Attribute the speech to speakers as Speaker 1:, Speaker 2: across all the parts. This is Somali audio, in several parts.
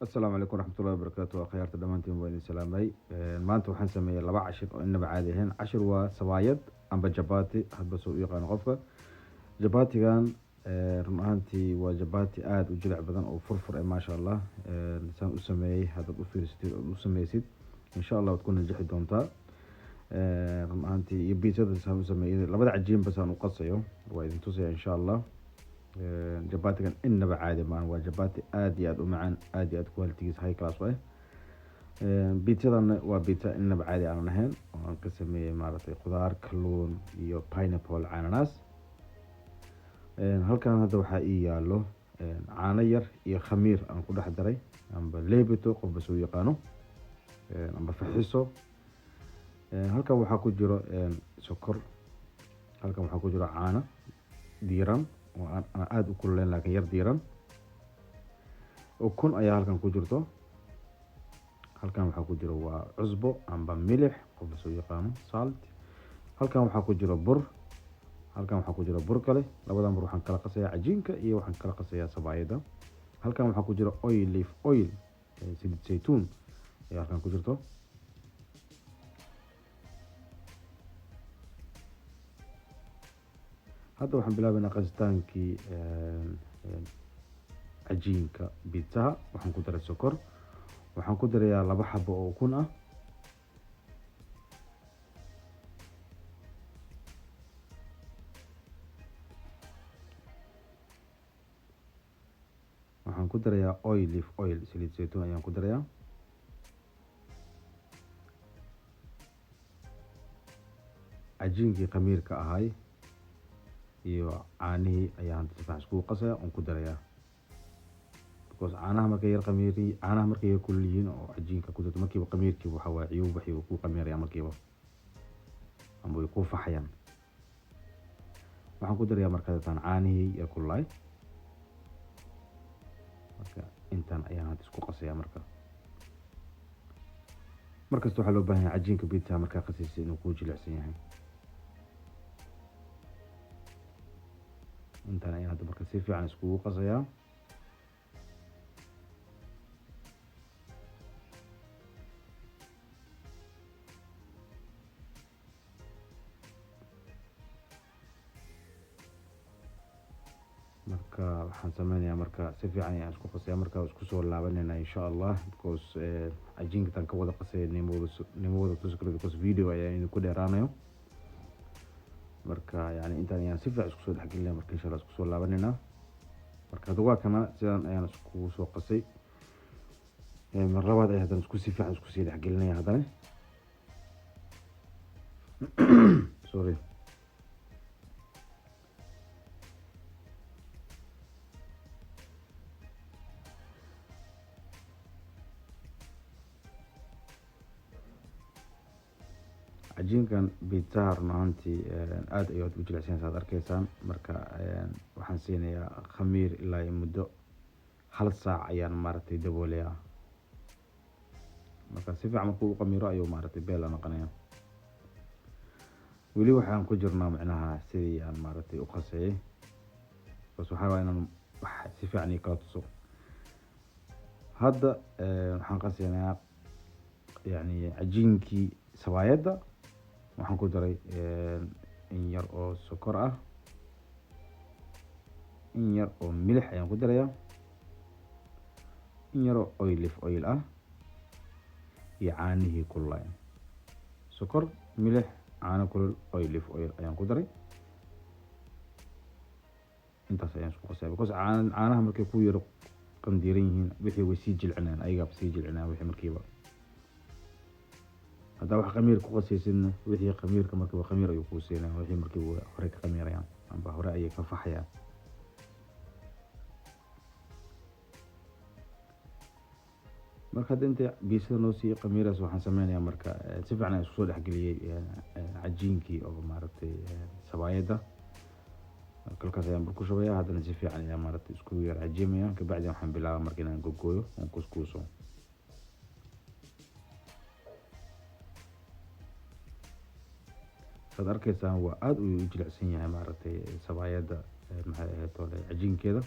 Speaker 1: السلام عليكم ورحمة الله وبركاته أخيارت دمانتين وين سلامي maanta waxaan sameeyay laba cashir oo inaba caadi ahayn cashir waa sawaayad amba jabati hadba soo u yaqaan qofka jabatigan run ahaantii waa jabati aad u jilic badan oo furfur maasha Allah saan u sameeyay hadad u fiirsatid oo u sameysid insha Allah waad ku najixi doontaa run ahaantii iyo biisada saan u sameeyay labada cajiin bas aan u qasayo waa idin tusaya insha Allah jabatigan inaba caadi ma waa jabati aad iyo aad u macaan aad iyo aad quality-giisa high class ah biitsadan waa biitsa inaba caadi aan ahayn oo aan ka sameeyay maaragtay khudaar kalluun iyo pineapple ananas halkan hadda waxaa ii yaalo caano yar iyo khamiir aan ku dhex daray amba leebito qofba soo yaqaano amba faxiso halkan waxaa ku jiro sokor halkan waxaa ku jiro caano diiran oo aan aad u kululeen laakiin yar diiran ukun ayaa halkan ku jirto halkan waxaa ku jiro waa cusbo amba milix qofba soo yaqaano salt halkan waxaa ku jiro bur halkan waxaa ku jiro bur kale labadan bur waxaan kala qasayaa cajiinka iyo waxaan kala qasayaa sabaayada halkan waxaa ku jiro olive oil saliid saytuun ayaa halkan ku jirto hadda waxaan bilaabaynaa qasitaankii cajiinka biitsaha waxaan ku daray sokor waxaan ku darayaa 2 xabo oo ukun ah waxaan ku darayaa olive oil saliid saytuun ayaan ku darayaa cajiinkii khamiirka ahay iyo caanihii ayaan si fiican isku qasaya oo ku darayaa because caanaha markay yar khamiiri caanaha markay yar kulul yihiin oo cajiinka ku jirto markiiba khamiirkii waxa waa ciyuu waxay ku khamiirayaan markiiba ama way ku faxayaan waxaan ku darayaa markaa tan caanihii yar kululay marka intaan ayaan hadda isku qasaya markasta waxaa loo baahan yahay cajiinka pizza markaa qasaysa inuu ku jilicsan yahay intaan ayaan hadda marka si fiican iskugu qasayaa marka waxaan sameynayaa marka si fiican ayaan isku qasayaa marka isku soo laabanayna insha Allah because cajiinka tan ka wada qasay nimooda tuskada because video ayaa idin ku dheeraanayo marka yani intaan ayaan si fiican isku soo dhaxgelinaa marka insha Allah isku soo laabanayna marka hadda waa kana sidaan ayaan isku soo qasay mar labaad ayaan hadda isku si fiican isku sii dhaxgelinaya hadana sorry cajiinkan pizza run ahaantii aad ayaad u jilicsan saad arkaysaan marka waxaan siinayaa khamiir ilaa muddo 1 saac ayaan maaragtay daboolayaa marka si fiican markuu u khamiiro ayuu maaragtay beel noqonayaa weli waxaan ku jirnaa macnaha sidii aan maaragtay u qasayay bas waxa waa inaan wax si fiican kala tuso hadda waxaan qasaynayaa yani cajiinkii sawaayada waxaan ku daray in yar oo sokor ah in yar oo milix ayaan ku darayaa in yar oo olive oil ah iyo caanihii kululay sokor milix caano kulul olive oil ayaan ku daray intaas ayaan isku qasay because caanaha markay ku yar qandiiran yihiin wixii way sii jilcinayaan ayaga sii jilcinayaan wixii markiiba هذا واحد خمير كوسيسن وحي خمير كما كوا خمير أيو كوسينا وحي مركي هوريك خمير يعني عم بهورا أي كفحيا مركا أنت بيصير نوسي خميرة سو حنسمينا يا مركا تفعنا سود حق لي عجينكي أو مارتي سبايدة كل كذا يوم بركو شوية هذا نسيف يعني يا مارتي سكوير عجيمية كبعدين حنبلا مركينا نقوقويو ونكسكوسو saad arkaysaan waa aad u jilicsan yahay maaragtay sabaayada maxay ahayd oo cajiinkeeda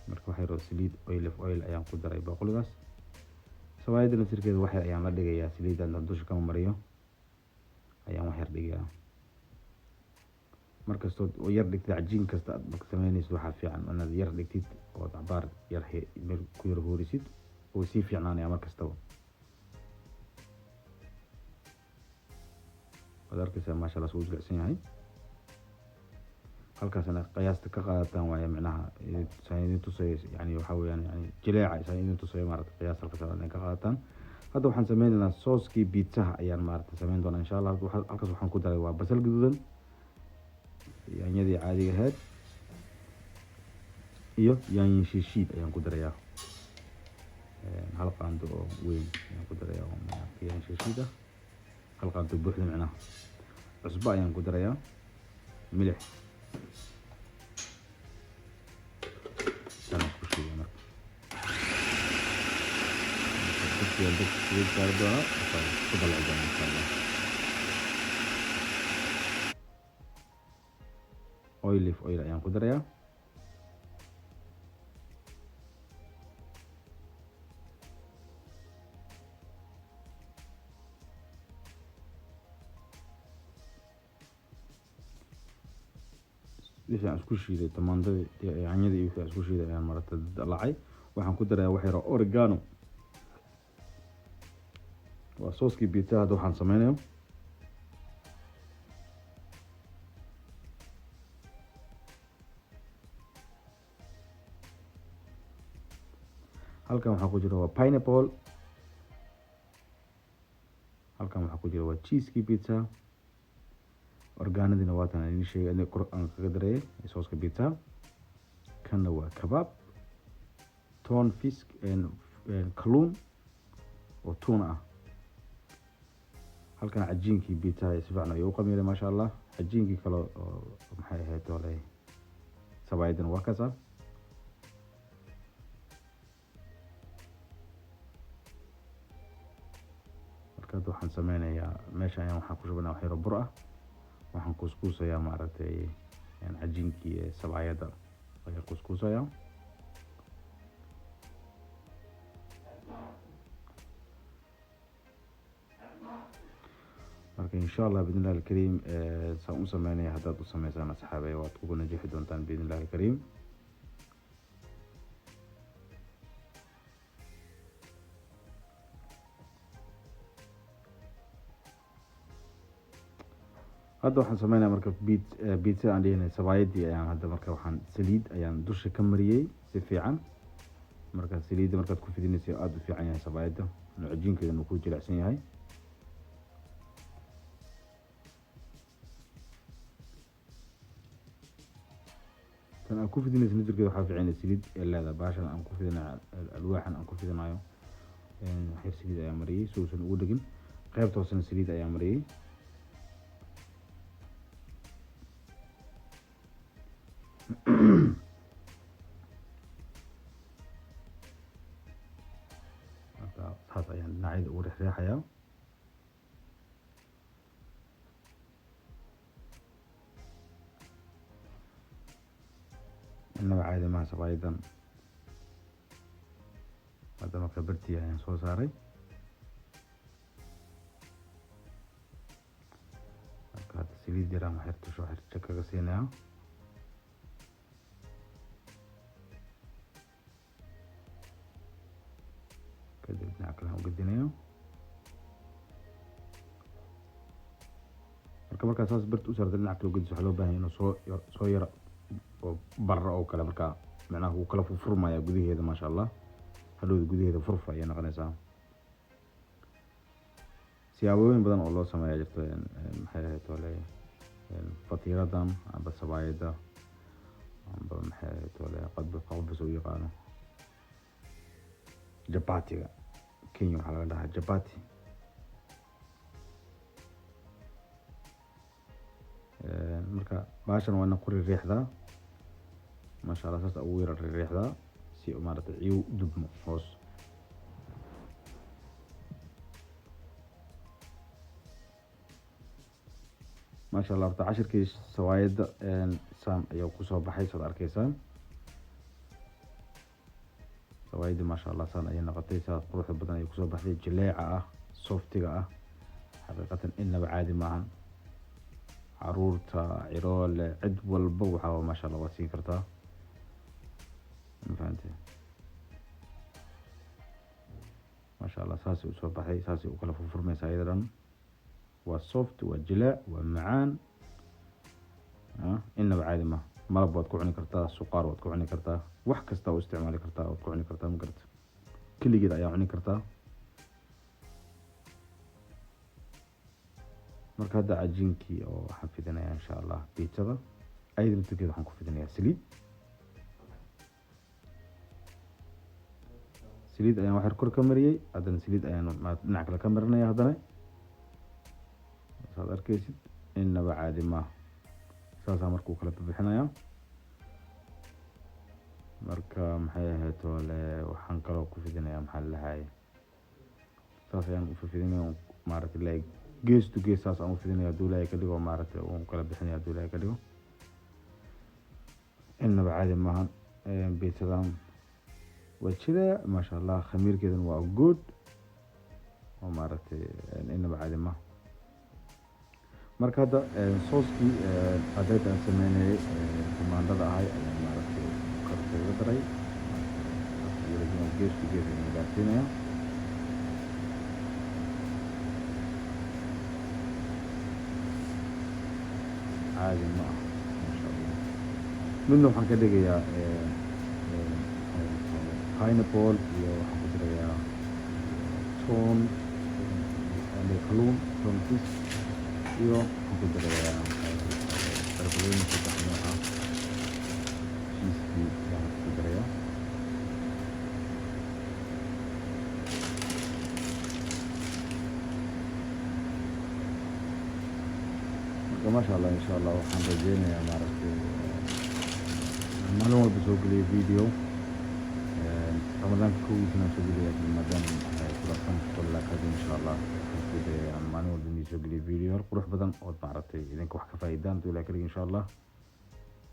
Speaker 1: marka waxay roo saliid olive oil ayaan ku daray baaquligaas. sawaayadda naftirkeeda wax yar ayaan la dhigayaa, saliidaan dusha kama mariyo, ayaan wax yar dhigayaa. markastood oo yar dhigtid cajiin kasta aad marka samaynaysid waxaa fiican inaad yar dhigtid oo cabaar yar meel ku yar hoorisid oo sii fiicnaanaya markastaba. waad arkaysaa maasha Allah suu jilicsan yahay. halkaasna qiyaasta ka qaadataan waaye micnaha saayidin tusay yani waxa weeyaan yani jileeca saayidin tusay maaragtay qiyaas halkaas aad ka qaadataan. hadda waxaan sameynaynaa sooskii pizza ayaan maaragtay sameyn doonaa insha Allah. halkaas waxaan ku daray waa basal gaduudan, yaanyadii caadiga ahayd iyo yaanyo shiishiid ayaan ku darayaa. hal qaando oo weyn ayaan ku darayaa oo yaanyo shiishiid ah, hal qaando buuxda micnaha. cusbo ayaan ku darayaa, milix sana ku shiiday marka dadkii dadkii saar doona ku dalacay insha Allah. olive oil ayaan ku darayaa. wixii aan isku shiiday tamaandadii iyo yaanyadii wixii aan isku shiiday ayaan maaragtay dalacay. waxaan ku darayaa wax yar oo oregano. waa sooskii pizza. hadda waxaan sameynayaa halkan waxaa ku jira waa pineapple, halkan waxaa ku jira waa cheese-kii pizza, orgaanadiina waatan aan idin sheegay kor aan kaga dareeyay sooska pizza. kanna waa kabaab, toon fish kalluun oo tuna ah. halkan cajiinkii pizza si fiican ayuu u qamiilay maasha Allah. cajiinkii kale oo maxay ahayd ole sawaayadana waa kaasa. marka waxaan sameynayaa meesha ayaan waxaan ku shubanaa wax yar oo bur ah. waxaan kuskuusayaa maaragtay cajiinkii sawaayadda ayaan kuskuusayaa. marka insha Allah biidhnillah alkariim saan u sameynaya haddaad u sameysaan asxaabay waad ugu najixi doontaan biidhnillah alkariim. hadda waxaan sameynaya marka pizza aan dhihinay sawaayadii ayaan hadda marka waxaan saliid ayaan dusha ka mariyay si fiican. marka saliidda markaad ku fidinaysa aad u fiican yahay sawaayadda, cajiinkeedana ku jilicsan yahay. tan aan ku fidinaysa naftirkeeda waxaa fiican saliid ee leedahay. baashan aan ku fidinayo alwaaxan aan ku fidinayo waxyar saliid ayaa mariyay si uusan ugu dhegin. qaybta hoosena saliid ayaa mariyay. saas ayaan dhinacyada ugu riixriixayaa. inaba caadi maha sawaayaddan. hadda marka bartii ayaan soo saaray. marka hadda saliid yaraan wax yar tusho wax yar jag kaga siinayaa. kadib dhinaca kale aan u gedinayo. markaa saas barta u saarta dhinaca kale u gediso waxaa loo baahan yahay inuu soo yara oo barra oo kale markaa macnaha wuu kala furfurmaya gudaheeda maasha Allah. hadhowda gudaheeda furfa ayay noqonaysaa. siyaabooyin badan oo loo sameeyaa jirto maxay ahayd ole fatiiradan amba sawaayadda amba maxay ahayd ole qodbas u yaqaano jabatiga. Kenya waxaa laga dhahaa jabati. marka baashan waa inaan ku riixdaa maasha Allah. saas ugu yara riixdaa si maaragtay ciyu dubmo hoos. maasha Allah. horta cashirkii sawaayadda saan ayaa kusoo baxay saad arkaysaan. sawaayadii maasha allah saan ayay noqotay, sidaas quruxda badan ayay kusoo baxday, jileeca ah, softiga ah, xaqiiqatan inaba caadi maahan. caruurta, ciroole, cid walba waxaa maasha allah waa siin kartaa, ma fahantay. maasha allah saasay usoo baxday, saasay u kala furfurmaysaa iyada dhan. waa soft, waa jileec, waa macaan, inaba caadi maaha. malab waad ku cuni kartaa, suqaar waad ku cuni kartaa, wax kasta u isticmaali kartaa, waad ku cuni kartaa, ma garata. keligeed ayaa cuni kartaa. marka hadda cajiinkii oo waxaan fidinayaa insha allah biitsada, ayada laftirkeeda waxaan ku fidinayaa saliid ayaan waxyar kor ka mariyey, haddana saliid ayaan dhinac kale ka marinaya. haddana saad arkaysid inaba caadi maaha. saasaa markuu kala bixinaya. marka maxay ahayd ole waxaan kaloo ku fidinayaa maxaa lalahaye, saas ayaan ufidinaya maaragtay like gees to gees saas aan ufidinaya haduu ilaahay ka dhigo, maaragtay uun kala bixinaya haduu ilaahay ka dhigo. inaba caadi maahan. biitsadan waa jileec maasha allah, khamiirkeedana waa good, oo maaragtay inaba caadi maaha. marka hadda sooskii adeeg aan sameynayay tamaandhada ahay ayaan maaragtay korkaga daray, gees to gees ayaan gaarsiinaya. caadi ma ah maasha allah. midna waxaan ka dhigayaa pineapple, iyo waxaan ku dirayaa toon kalluun, toon fish, iyo waxaan ku dirayaa barbarooni 3 nooc ah, cheeskii ayaan ku dirayaa. marka maasha allah insha allah waxaan rajeynayaa maaragtay maalin walba soo geliyo video. ramadaanka kowgiisana soo geliya, maadaama kulasan kulla kadib insha allah aan maalin walba idin soo geliyo video qurux badan oo maaragtay idinka wax ka faa'iidaan haduu ilaahay ka dhigo insha allah.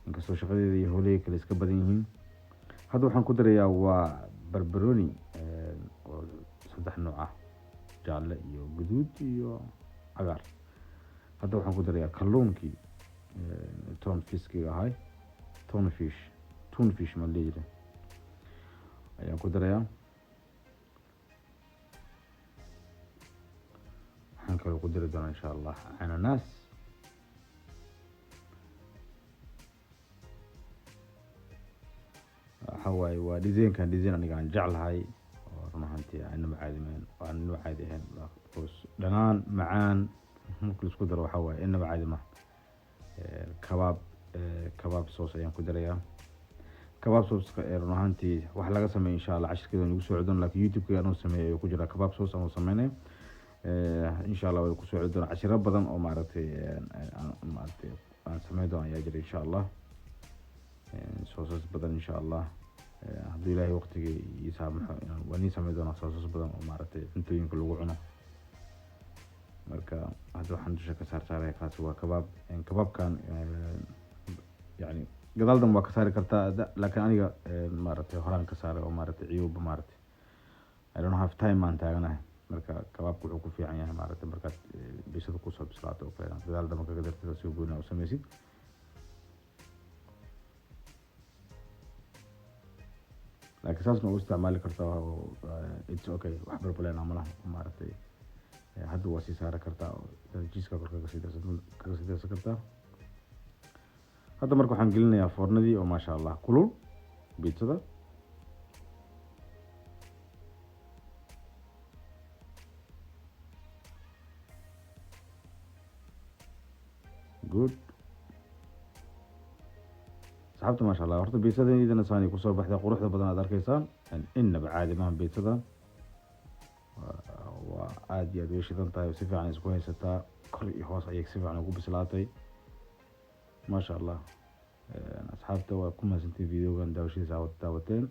Speaker 1: inkastoo shaqadeeda iyo howlaheyga kale iska badan yihiin. hadda waxaan ku darayaa waa barbarooni oo 3 nooc ah, jaalle iyo guduud iyo cagaar. hadda waxaan ku darayaa kalluunkii toon fiskiga ahay, toon fish ma leeyahay ayaan ku darayaa. waxaan kaloo ku dari doonaa insha allah cananaas, waxa waaye waa design aniga aan jeclahay, oo run ahaantii inaba caadi ahayn, dhanaan macaan marka la isku daro waxa waaye inaba caadi maaha. kabaab sauce ayaan ku darayaa. kabaab sauce run ahaantii wax laga sameeyo insha allah cashirkeeda nagu soo codon, laakiin youtube-ka anuu sameeyo ayuu ku jiraa kabaab sauce anuu sameynayo. insha allah way ku soo codi doonaa cashiro badan oo maaragtay aan sameyn doono ayaa jira insha allah. sauces badan insha allah, hadduu ilaahay waqtiga ii saamaxo waan ii sameyn doonaa sauces badan oo maaragtay cuntooyinka lagu cuno. marka hadda waxaan dusha ka saaraya kaasi waa kabaab. kabaabkan yani gadaaldan waa ka saari kartaa, laakiin aniga maaragtay horaan ka saaray oo maaragtay ciyuuba maaragtay I don't have time aan taaganahay. marka kabaabku wuxuu ku fiican yahay maaragtay markaad bisada kusoo bislaato oo kale gadaal dama kaga dartida si gooni u sameysid. laakiin saasna u isticmaali kartaa, it's okay, wax balbaleen ama laha maaragtay. hadda waa sii saari kartaa, jiiska kor kaga sii darsan kartaa. hadda marka waxaan gelinayaa foornadii oo maasha allah kulul biitsada. good saxaabta maasha allah. horta biitsadeydana saani kusoo baxday quruxda badan aad arkaysaan, inaba caadi maaha biitsadan. waa aad iyo aad way shidan tahay, si fiican isku haysataa, kor iyo hoos ayay si fiican ugu bislaatay maasha allah. asxaabta waa ku mahadsantiin videogan daawashadiisa daawateen.